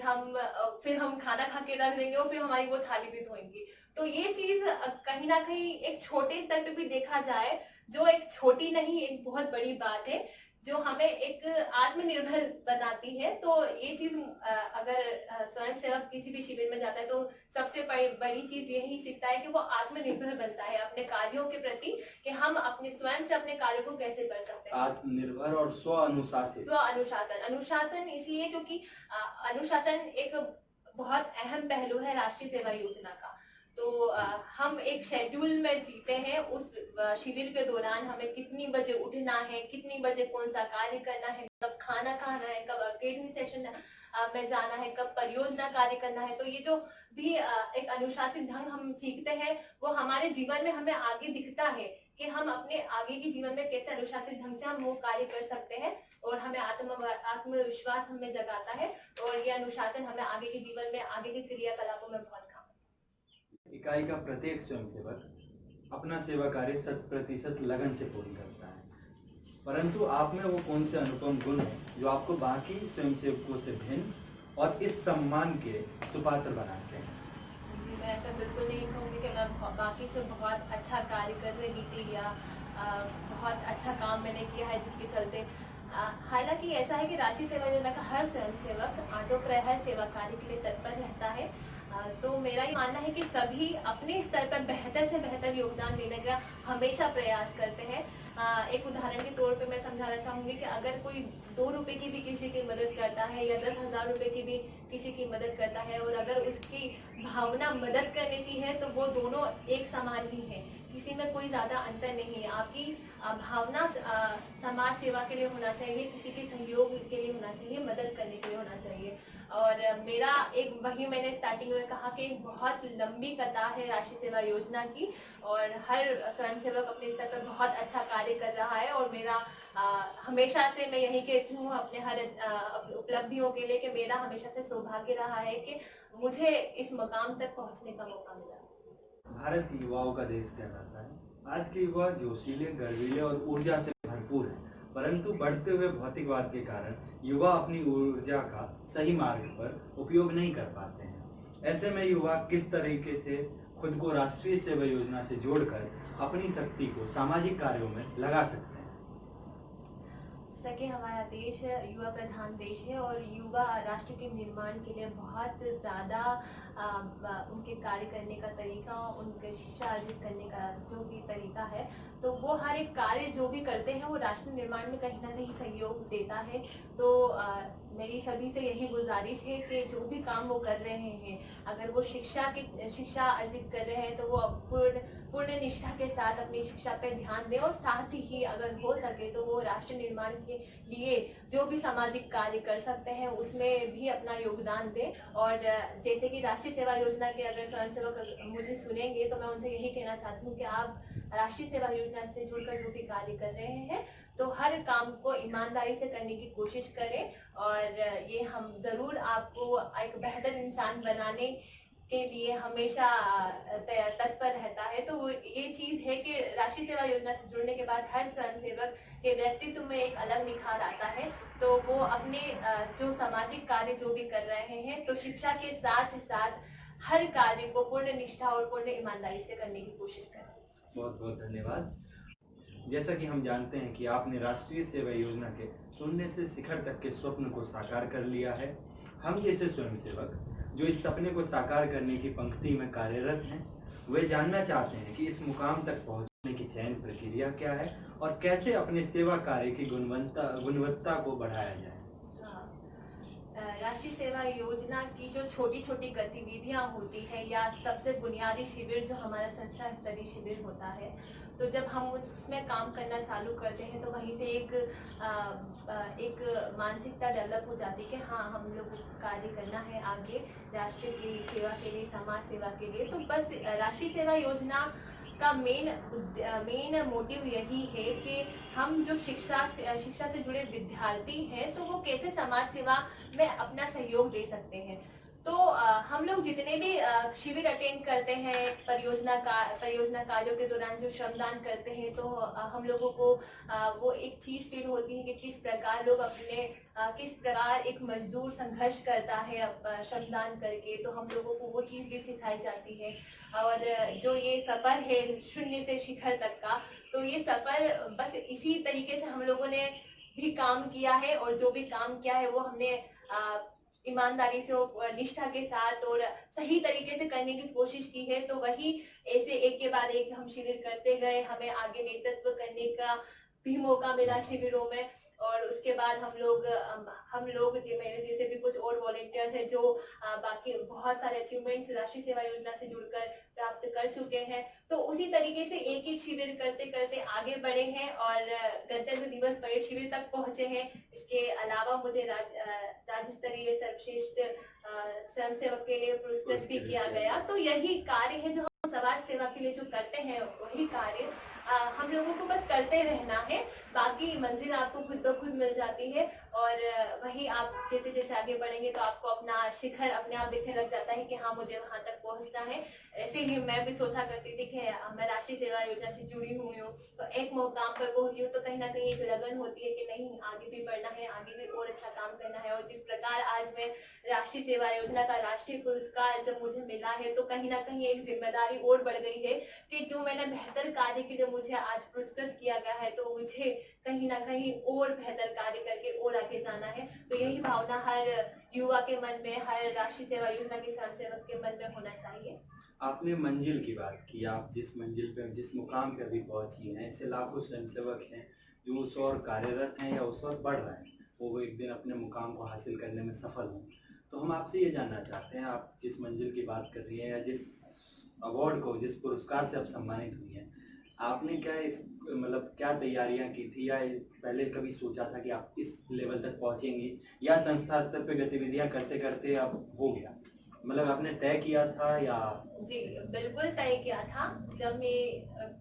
हम खाना खा के रख देंगे और फिर हमारी वो थाली भी धोएंगी। तो ये चीज कहीं ना कहीं एक छोटे स्तर पे भी देखा जाए, जो एक छोटी नहीं एक बहुत बड़ी बात है जो हमें एक आत्मनिर्भर बनाती है। तो ये चीज अगर स्वयंसेवक किसी भी शिविर में जाता है तो सबसे बड़ी चीज यही सीखता है कि वो आत्मनिर्भर बनता है अपने कार्यों के प्रति, कि हम अपने स्वयं से अपने कार्यों को कैसे कर सकते हैं।
आत्मनिर्भर और स्व अनुशासित।
अनुशासन इसलिए क्योंकि अनुशासन एक बहुत अहम पहलू है राष्ट्रीय सेवा योजना का। तो हम एक शेड्यूल में जीते हैं। उस शिविर के दौरान हमें कितनी बजे उठना है, कितनी बजे कौन सा कार्य करना है, कब खाना खाना है, कब अकेडमी सेशन में जाना है, कब परियोजना कार्य करना है। तो ये जो भी एक अनुशासित ढंग हम सीखते हैं वो हमारे जीवन में हमें आगे दिखता है कि हम अपने आगे के जीवन में कैसे अनुशासित ढंग से हम वो कार्य कर सकते हैं, और हमें आत्मविश्वास हमें जगाता है। और ये अनुशासन हमें आगे के जीवन में, आगे के क्रियाकलापों में बहुत काम।
इकाई का प्रत्येक स्वयंसेवक अपना सेवा कार्य 100% लगन से पूर्ण करता है, परंतु आप में वो कौन से अनुपम गुण है जो आपको बाकी स्वयंसेवकों से भिन्न और इस सम्मान के सुपात्र बनाते हैं?
मैं ऐसा बिल्कुल नहीं कहूँगी कि मैं बाकी से बहुत अच्छा कार्य कर रही थी या बहुत अच्छा काम मैंने किया है जिसके चलते हालांकि ऐसा है कि राष्ट्रीय सेवा योजना का हर स्वयंसेवक आटो प्रहर सेवा कार्य के लिए तत्पर रहता है। तो मेरा ये मानना है कि सभी अपने स्तर पर बेहतर से बेहतर योगदान देने का हमेशा प्रयास करते हैं। एक उदाहरण के तौर पे मैं समझाना चाहूँगी कि अगर कोई 2 रुपए की भी किसी की मदद करता है या 10,000 रुपए की भी किसी की मदद करता है और अगर उसकी भावना मदद करने की है तो वो दोनों एक समान ही है, किसी में कोई ज़्यादा अंतर नहीं है। आपकी भावना समाज सेवा के लिए होना चाहिए, किसी के सहयोग के लिए होना चाहिए, मदद करने के लिए होना चाहिए। और मेरा एक वही मैंने स्टार्टिंग में कहा कि बहुत लंबी कतार है राष्ट्रीय सेवा योजना की और हर स्वयंसेवक अपने स्तर पर बहुत अच्छा कार्य कर रहा है और मेरा हमेशा से मैं यही कहती हूँ अपने हर उपलब्धियों के लिए कि मेरा हमेशा से सौभाग्य रहा है कि मुझे इस मुकाम तक पहुँचने का मौका मिला।
भारत युवाओं का देश कहलाता है। आज के युवा जोशीले, गर्वीले और ऊर्जा से भरपूर हैं, परंतु बढ़ते हुए भौतिकवाद के कारण युवा अपनी ऊर्जा का सही मार्ग पर उपयोग नहीं कर पाते हैं। ऐसे में युवा किस तरीके से खुद को राष्ट्रीय सेवा योजना से जोड़कर अपनी शक्ति को सामाजिक कार्यों में लगा सकते हैं?
जैसा कि हमारा देश युवा प्रधान देश है और युवा राष्ट्र के निर्माण के लिए बहुत ज़्यादा उनके कार्य करने का तरीका, उनके शिक्षा अर्जित करने का जो भी तरीका है, तो वो हर एक कार्य जो भी करते हैं वो राष्ट्र निर्माण में कहीं ना कहीं सहयोग देता है। तो मेरी सभी से यही गुजारिश है कि जो भी काम वो कर रहे हैं, अगर वो शिक्षा अर्जित कर रहे हैं तो वो पूर्ण निष्ठा के साथ अपनी शिक्षा पे ध्यान दें और साथ ही अगर हो सके तो वो राष्ट्र निर्माण के लिए जो भी सामाजिक कार्य कर सकते हैं उसमें भी अपना योगदान दें। और जैसे कि राष्ट्रीय सेवा योजना के अगर स्वयंसेवक मुझे सुनेंगे तो मैं उनसे यही कहना चाहती हूँ कि आप राष्ट्रीय सेवा योजना से जुड़कर जो भी कार्य कर रहे हैं तो हर काम को ईमानदारी से करने की कोशिश करें और ये हम ज़रूर आपको एक बेहतर इंसान बनाने के लिए हमेशा तत्पर रहता है। तो वो ये चीज़ है कि राष्ट्रीय सेवा योजना से जुड़ने के बाद हर स्वयंसेवक के व्यक्तित्व में एक अलग निखार आता है। तो वो अपने जो सामाजिक कार्य जो भी कर रहे हैं तो शिक्षा के साथ साथ हर कार्य को पूर्ण निष्ठा और पूर्ण ईमानदारी से करने की कोशिश करें।
बहुत बहुत धन्यवाद। जैसा कि हम जानते हैं कि आपने राष्ट्रीय सेवा योजना के शून्य से शिखर तक के स्वप्न को साकार कर लिया है। हम जैसे स्वयंसेवक जो इस सपने को साकार करने की पंक्ति में कार्यरत हैं, वे जानना चाहते हैं कि इस मुकाम तक पहुंचने की चयन प्रक्रिया क्या है और कैसे अपने सेवा कार्य की गुणवत्ता को बढ़ाया जाए।
राष्ट्रीय सेवा योजना की जो छोटी छोटी गतिविधियां होती है या सबसे बुनियादी शिविर जो हमारा संस्था स्तरीय शिविर होता है, तो जब हम उसमें काम करना चालू करते हैं तो वहीं से एक मानसिकता डेवलप हो जाती है कि हाँ हम लोग कार्य करना है आगे राष्ट्र की सेवा के लिए, समाज सेवा के लिए। तो बस राष्ट्रीय सेवा योजना का मेन मोटिव यही है कि हम जो शिक्षा से जुड़े विद्यार्थी हैं तो वो कैसे समाज सेवा में अपना सहयोग दे सकते हैं। तो हम लोग जितने भी शिविर अटेंड करते हैं परियोजना कार्यों के दौरान जो श्रमदान करते हैं तो हम लोगों को वो एक चीज़ फील होती है कि किस प्रकार लोग किस प्रकार एक मजदूर संघर्ष करता है श्रमदान करके, तो हम लोगों को वो चीज़ भी सिखाई जाती है। और जो ये सफ़र है शून्य से शिखर तक का, तो ये सफ़र बस इसी तरीके से हम लोगों ने भी काम किया है और जो भी काम किया है वो हमने ईमानदारी से और निष्ठा के साथ और सही तरीके से करने की कोशिश की है। तो वही ऐसे एक के बाद एक हम शिविर करते गए, हमें आगे नेतृत्व करने का भी मौका मिला शिविरों में। और उसके बाद हम लोग मेरे जैसे भी कुछ और वॉलेंटियर्स हैं जो बाकी बहुत सारे अचीवमेंट्स राष्ट्रीय सेवा योजना से जुड़कर प्राप्त कर चुके हैं। तो उसी तरीके से एक एक शिविर करते करते आगे बढ़े हैं और गणतंत्र दिवस परेड शिविर तक पहुंचे हैं। इसके अलावा मुझे राज्य स्तरीय सर्वश्रेष्ठ स्वयंसेवक के लिए पुरस्कृत भी किया गया। तो यही कार्य है जो हम समाज सेवा के लिए जो करते हैं, वही कार्य हम लोगों को बस करते रहना है, बाकी मंजिल आपको खुद ब खुद मिल जाती है। और वही आप जैसे जैसे आगे बढ़ेंगे तो आपको अपना शिखर अपने आप दिखने लग जाता है कि हाँ मुझे वहां तक पहुंचना है। ऐसे ही मैं भी सोचा करती थी कि मैं राष्ट्रीय सेवा योजना से जुड़ी हुई हूँ, तो एक मुकाम पर पहुंची हूँ तो कहीं ना कहीं एक लगन होती है कि नहीं आगे भी बढ़ना है, आगे भी और अच्छा काम करना है। और जिस प्रकार आज मैं राष्ट्रीय सेवा योजना का राष्ट्रीय पुरस्कार जब मुझे मिला है तो कहीं ना कहीं एक जिम्मेदारी और बढ़ गई है कि जो मैंने बेहतर कार्य के लिए मुझे आज पुरस्कृत किया गया है तो मुझे कहीं ना कहीं और बेहतर कार्य करके और आगे जाना है। तो यही भावना हर युवा के मन में, हर राष्ट्रीय सेवा योजना के स्वयंसेवक के मन में होना चाहिए।
आपने मंजिल की बात की, आप जिस मंजिल पे जिस मुकाम पे अभी पहुंची हैं, ऐसे लाखों स्वयंसेवक हैं जो उस ओर कार्यरत हैं या उस ओर बढ़ रहे हैं, वो एक दिन अपने मुकाम को हासिल करने में सफल हों। तो हम आपसे ये जानना चाहते हैं, आप जिस मंजिल की बात कर रही हैं या जिस अवार्ड को, जिस पुरस्कार से आप सम्मानित हुई हैं, आपने क्या इस मतलब क्या तैयारियां की थी या पहले कभी सोचा था कि आप इस लेवल तक पहुंचेंगी, या संस्था स्तर पे गतिविधियां करते करते अब हो गया, मतलब आपने तय किया था या?
जी बिल्कुल तय किया था। जब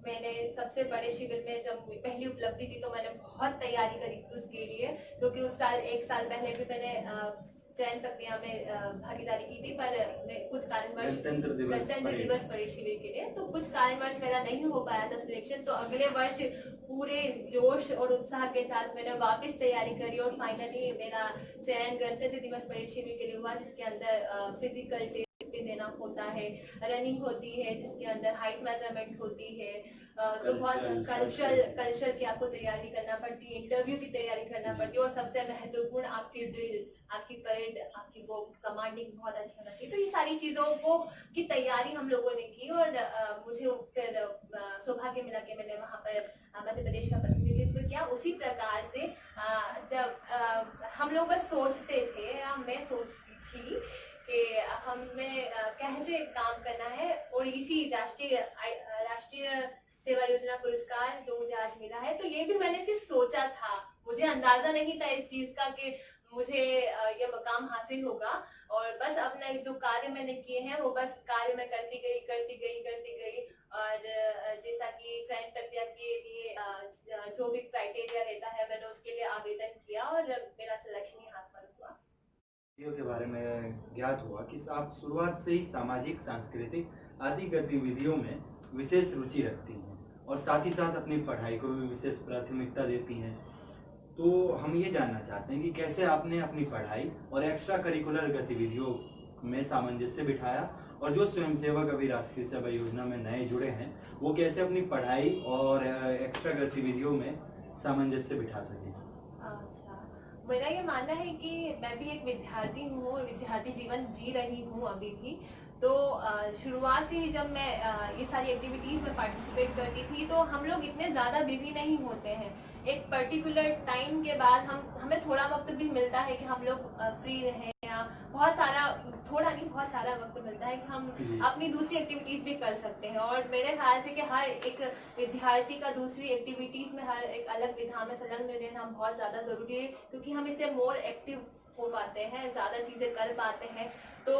मैंने सबसे बड़े शिविर में जब पहली उपलब्धि थी तो मैंने बहुत तैयारी करी थी उसके लिए, क्योंकि उस साल एक साल पहले भी मैंने चयन प्रक्रिया में भागीदारी की थी, पर मैं कुछ कारणवश
गणतंत्र
दिवस परेड शिविर के लिए तो कुछ कारणवश मेरा नहीं हो पाया था सिलेक्शन। तो अगले वर्ष पूरे जोश और उत्साह के साथ मैंने वापस तैयारी करी और फाइनली मेरा चयन गणतंत्र दिवस परेड शिविर के लिए हुआ, जिसके अंदर फिजिकल टेस्ट भी देना होता है, रनिंग होती है जिसके अंदर हाइट मेजरमेंट होती है, तो बहुत कल्चर की आपको तैयारी करना पड़ती है, इंटरव्यू की तैयारी करना पड़ती है, और सबसे महत्वपूर्ण आपकी ड्रिल, आपकी परेड, आपकी वो कमांडिंग बहुत अच्छा होना चाहिए। तो ये सारी चीजों को की तैयारी हम लोगों ने की और मुझे फिर सौभाग्य मिला कि मैंने वहाँ पर मध्य प्रदेश का प्रतिनिधित्व किया। उसी प्रकार से जब हम लोग बस सोचते थे या मैं सोचती थी कि हमें कैसे काम करना है, और इसी राष्ट्रीय सेवा योजना पुरस्कार जो मुझे आज मिला है, तो ये भी मैंने सिर्फ सोचा था, मुझे अंदाजा नहीं था इस चीज का कि मुझे ये मकाम हासिल होगा। और बस अपना जो कार्य मैंने किए हैं वो बस कार्य में करती गई। और जैसा कि चयन प्रक्रिया के लिए जो भी क्राइटेरिया रहता है मैंने उसके लिए आवेदन किया और मेरा सिलेक्शन यहाँ पर हुआ।
के बारे में ज्ञात हुआ कि आप शुरुआत से ही सामाजिक, सांस्कृतिक आदि गतिविधियों में विशेष रुचि रखती हैं और साथ ही साथ अपनी पढ़ाई को भी विशेष प्राथमिकता देती हैं। तो हम ये जानना चाहते हैं कि कैसे आपने अपनी पढ़ाई और एक्स्ट्रा करिकुलर गतिविधियों में सामंजस्य बिठाया, और जो स्वयंसेवक अभी राष्ट्रीय सेवा योजना में नए जुड़े हैं वो कैसे अपनी पढ़ाई और एक्स्ट्रा गतिविधियों में सामंजस्य बिठा सकें।
अच्छा, मेरा ये मानना है कि मैं भी एक विद्यार्थी हूँ और विद्यार्थी जीवन जी रही हूँ अभी भी। तो शुरुआत से ही जब मैं ये सारी एक्टिविटीज में पार्टिसिपेट करती थी तो हम लोग इतने ज़्यादा बिजी नहीं होते हैं। एक पर्टिकुलर टाइम के बाद हमें थोड़ा वक्त भी मिलता है कि हम लोग फ्री रहें, या बहुत सारा वक्त मिलता है कि हम अपनी दूसरी एक्टिविटीज भी कर सकते हैं। और मेरे ख्याल से कि हर एक विद्यार्थी का दूसरी एक्टिविटीज में हर एक अलग विधा में संलग्न रहना बहुत ज़्यादा ज़रूरी है, क्योंकि हम इससे मोर एक्टिव हो पाते हैं, ज़्यादा चीज़ें कर पाते हैं। तो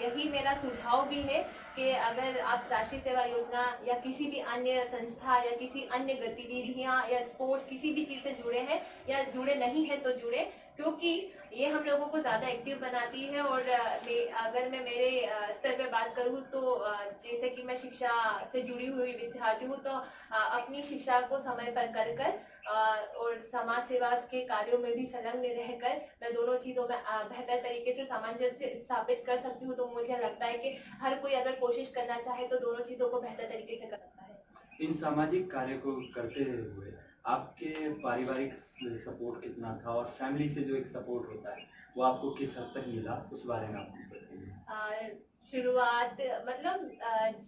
यही मेरा सुझाव भी है कि अगर आप राष्ट्रीय सेवा योजना या किसी भी अन्य संस्था या किसी अन्य गतिविधियां या स्पोर्ट्स किसी भी चीज़ से जुड़े हैं या जुड़े नहीं हैं तो जुड़े, क्योंकि ये हम लोगों को ज़्यादा एक्टिव बनाती है। और अगर मैं मेरे स्तर पे बात करूँ तो जैसे कि मैं शिक्षा से जुड़ी हुई विद्यार्थी हूँ, तो अपनी शिक्षा को समय पर कर और समाज सेवा के कार्यों में भी संलग्न रहकर मैं दोनों चीज़ों में बेहतर तरीके से सामंजस्य स्थापित कर सकती हूँ। तो मुझे लगता है कि हर कोई अगर कोशिश करना चाहे तो दोनों चीज़ों को बेहतर तरीके से कर सकता है।
इन सामाजिक कार्य को करते हुए आपके पारिवारिक सपोर्ट कितना था, और फैमिली से जो एक सपोर्ट होता है वो आपको किस हद तक मिला, उस बारे में आप बताइए।
शुरुआत मतलब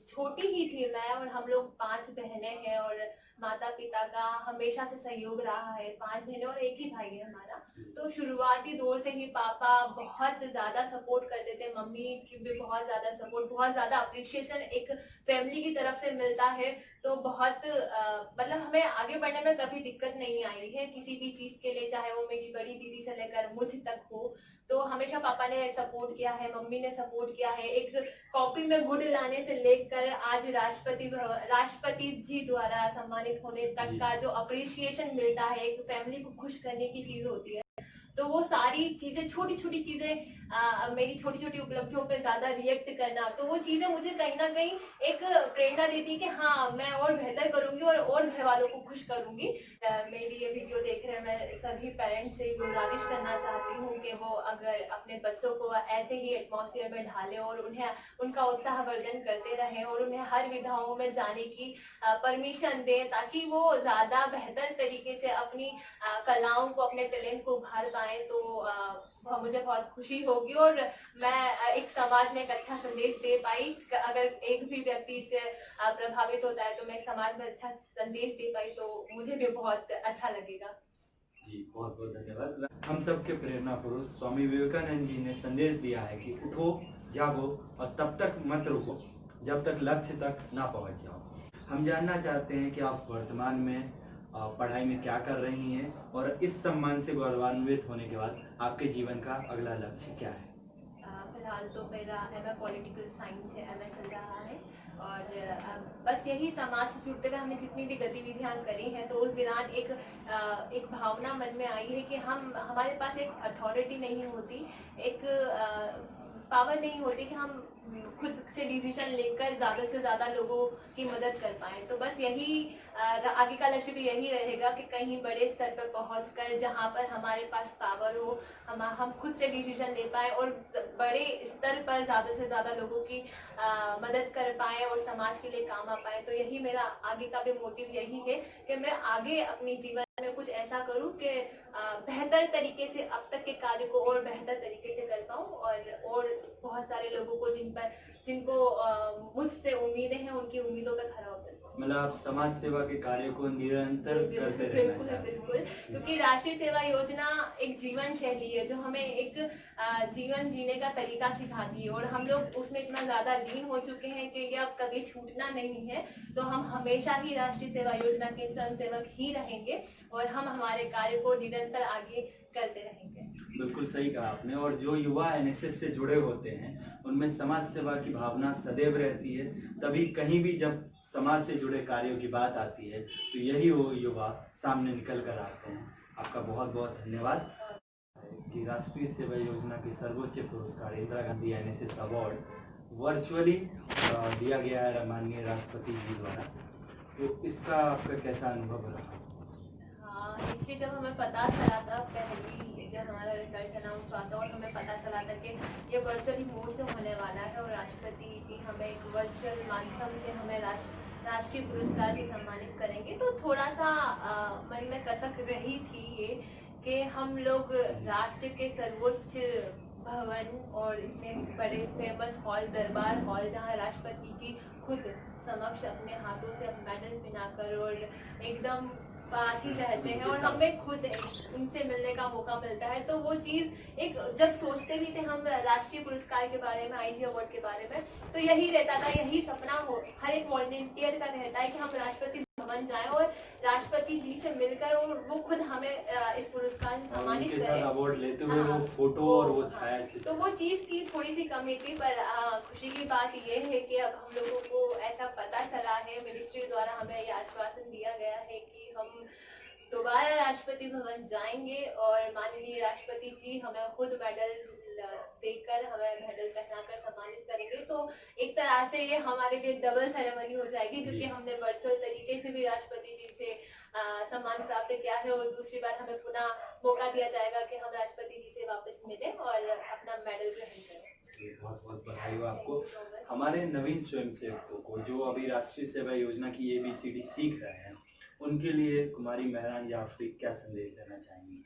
छोटी ही थी मैं, और हम लोग 5 बहनें हैं और माता पिता का हमेशा से सहयोग रहा है। 5 बहनें और एक ही भाई है हमारा। तो शुरुआती दौर से ही पापा बहुत ज्यादा सपोर्ट करते थे, मम्मी की भी बहुत ज्यादा सपोर्ट, बहुत ज्यादा अप्रिशिएशन एक फैमिली की तरफ से मिलता है। तो बहुत मतलब हमें आगे बढ़ने में कभी दिक्कत नहीं आई है किसी भी चीज के लिए, चाहे वो मेरी बड़ी दीदी से लेकर मुझ तक हो। तो हमेशा पापा ने सपोर्ट किया है, मम्मी ने सपोर्ट किया है। एक कॉपी में गुड़ लाने से लेकर आज राष्ट्रपति जी द्वारा सम्मानित सम्मानित होने तक
जी।
का जो अप्रिशिएशन मिलता है, एक फैमिली को खुश करने की चीज होती है, तो वो सारी चीजें, छोटी छोटी चीजें, मेरी छोटी छोटी उपलब्धियों पे ज्यादा रिएक्ट करना, तो वो चीजें मुझे कहीं ना कहीं एक प्रेरणा देती है कि हाँ, मैं और बेहतर करूंगी और घर वालों को खुश करूंगी। मेरी ये वीडियो देख रहे हैं, मैं सभी पेरेंट्स से गुजारिश करना चाहती हूँ कि वो अगर अपने बच्चों को ऐसे ही एटमॉस्फेयर में ढालें और उन्हें उनका उत्साहवर्धन करते रहें और उन्हें हर विधाओं में जाने की परमिशन दें, ताकि वो ज्यादा बेहतर तरीके से अपनी कलाओं को, अपने टैलेंट को उभार पाए, तो मुझे बहुत खुशी होगी और मैं एक समाज में एक अच्छा संदेश दे पाई। अगर एक भी व्यक्ति इससे प्रभावित होता है तो मैं समाज में अच्छा संदेश दे पाई, तो मुझे भी बहुत अच्छा लगेगा।
जी, बहुत बहुत धन्यवाद। हम सबके प्रेरणा पुरुष स्वामी विवेकानंद जी ने संदेश दिया है कि उठो, जागो और तब तक मत रुको जब तक लक्ष्य तक ना पहुंच जाओ। हम जानना चाहते हैं कि आप वर्तमान में पढ़ाई में क्या कर रही हैं और इस सम्मान से गौरवान्वित होने के बाद आपके जीवन का अगला लक्ष्य क्या है?
फिलहाल तो मेरा एमए पॉलिटिकल साइंस से एमए चल रहा है और बस यही समाज से जुड़ते हुए हमने जितनी भी गतिविधियां करी हैं, तो उस दौरान एक भावना मन में आई है कि हमारे पास एक अथॉरिटी नहीं होती, एक पावर नहीं होती कि हम खुद से डिसीजन लेकर ज्यादा से ज्यादा लोगों की मदद कर पाए। तो बस यही आगे का लक्ष्य भी यही रहेगा कि कहीं बड़े स्तर पर पहुंचकर जहां पर हमारे पास पावर हो, हम खुद से डिसीजन ले पाए और बड़े स्तर पर ज्यादा से ज्यादा लोगों की मदद कर पाए और समाज के लिए काम आ पाए। तो यही मेरा आगे का भी मोटिव यही है कि मैं आगे अपनी जीवन में कुछ ऐसा करूं कि बेहतर तरीके से अब तक के कार्य को और बेहतर तरीके से कर पाऊं और बहुत सारे लोगों को जिनको मुझसे उम्मीदें हैं, उनकी उम्मीदों पर खरा उतर पाऊं।
मतलब आप समाज सेवा के कार्य को निरंतर करते रहना
बिल्कुल
चाहते हैं।
बिल्कुल, क्योंकि राष्ट्रीय सेवा योजना एक जीवन शैली है जो हमें एक जीवन जीने का तरीका सिखाती है और हम लोग उसमें इतना ज्यादा लीन हो चुके हैं कि ये अब कभी छूटना नहीं है। तो हम हमेशा ही राष्ट्रीय सेवा योजना के स्वयंसेवक ही रहेंगे और हम हमारे कार्य को निरंतर आगे करते रहेंगे।
बिल्कुल सही कहा आपने। और जो युवा एनएसएस से जुड़े होते हैं उनमें समाज सेवा की भावना सदैव रहती है, तभी कहीं भी जब समाज से जुड़े कार्यों की बात आती है तो यही वो युवा सामने निकल कर आते हैं। आपका बहुत बहुत धन्यवाद। कि राष्ट्रीय सेवा योजना के सर्वोच्च पुरस्कार Indira Gandhi NSS award virtually दिया गया है माननीय राष्ट्रपति जी द्वारा, तो इसका आपका कैसा अनुभव रहा?
हाँ, इसलिए जब हमें पता चला था, पहली जब हमारा रिजल्ट अनाउंस हुआ था और हमें पता चला था कि ये वर्चुअली मोड से होने वाला है और राष्ट्रपति जी हमें एक वर्चुअल माध्यम से हमें राष्ट्रीय पुरस्कार से सम्मानित करेंगे, तो थोड़ा सा मन में कसक रही थी ये कि हम लोग राष्ट्र के सर्वोच्च भवन और इतने बड़े फेमस हॉल, दरबार हॉल, जहाँ राष्ट्रपति जी खुद समक्ष अपने हाथों से मेडल पहनाकर और एकदम पास ही रहते हैं और हमें खुद उनसे मिलने का मौका मिलता है, तो वो चीज एक जब सोचते भी थे हम राष्ट्रीय पुरस्कार के बारे में, आईजी अवार्ड के बारे में, तो यही रहता था, यही सपना हो हर एक वॉलंटियर का रहता है कि हम राष्ट्रपति भवन जाएं और राष्ट्रपति जी से मिलकर और वो खुद हमें इस पुरस्कार से सम्मानित करें,
अवार्ड लेते हुए वो फोटो और वो छायाचित्र,
तो वो चीज की थोड़ी सी कमी थी। पर खुशी की बात ये है कि अब हम लोगों को ऐसा पता चला है, मिनिस्ट्री द्वारा हमें ये आश्वासन दिया गया है कि हम दोबारा राष्ट्रपति भवन जाएंगे और माननीय राष्ट्रपति जी हमें खुद मेडल देकर, हमें मेडल पहनाकर सम्मानित करेंगे। तो एक तरह से ये हमारे लिए डबल सेरेमनी हो जाएगी, क्योंकि हमने वर्चुअल तरीके से भी राष्ट्रपति जी से सम्मान प्राप्त किया है और दूसरी बार हमें पुनः मौका दिया जाएगा कि हम राष्ट्रपति जी से वापस मिलें और अपना मेडल ग्रहण करें।
बहुत बहुत बधाई हो आपको। हमारे नवीन स्वयंसेवकों को जो अभी राष्ट्रीय सेवा योजना की ABCD सीख रहे हैं, उनके लिए कुमारी मेहरान जाफरी क्या संदेश देना चाहेंगी?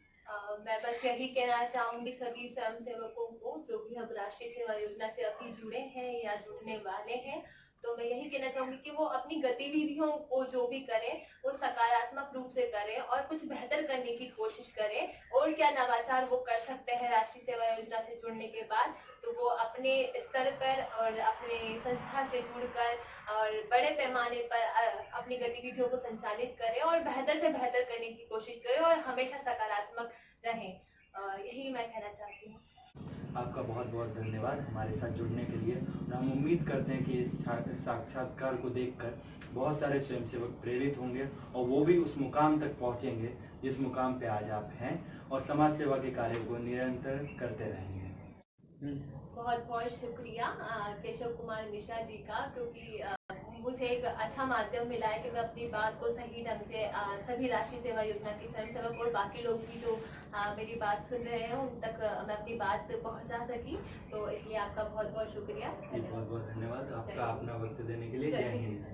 मैं बस यही कहना चाहूंगी सभी स्वयंसेवकों को जो भी अब राष्ट्रीय सेवा योजना से अभी जुड़े हैं या जुड़ने वाले हैं, तो मैं यही कहना चाहूंगी कि वो अपनी गतिविधियों को जो भी करें वो सकारात्मक रूप से करें और कुछ बेहतर करने की कोशिश करें और क्या नवाचार वो कर सकते हैं राष्ट्रीय सेवा योजना से जुड़ने के बाद, तो वो अपने स्तर पर और अपने संस्था से जुड़कर और बड़े पैमाने पर अपनी गतिविधियों को संचालित करें और बेहतर से बेहतर करने की कोशिश करें और हमेशा सकारात्मक रहें। यही मैं कहना चाहती हूँ।
आपका बहुत बहुत धन्यवाद हमारे साथ जुड़ने के लिए। और हम उम्मीद करते हैं कि इस साक्षात्कार को देखकर बहुत सारे स्वयंसेवक प्रेरित होंगे और वो भी उस मुकाम तक पहुंचेंगे जिस मुकाम पे आज आप हैं, और समाज सेवा के कार्य को निरंतर करते रहेंगे।
बहुत बहुत शुक्रिया केशव कुमार मिश्रा जी का, क्योंकि मुझे एक अच्छा माध्यम मिला है कि मैं अपनी बात को सही ढंग से सभी राष्ट्रीय सेवा योजना के स्वयंसेवक और बाकी लोग भी जो मेरी बात सुन रहे हैं उन तक मैं अपनी बात पहुंचा सकी। तो इसलिए आपका बहुत बहुत शुक्रिया।
बहुत बहुत धन्यवाद आपका अपना वक्त देने के लिए। जय हिंद।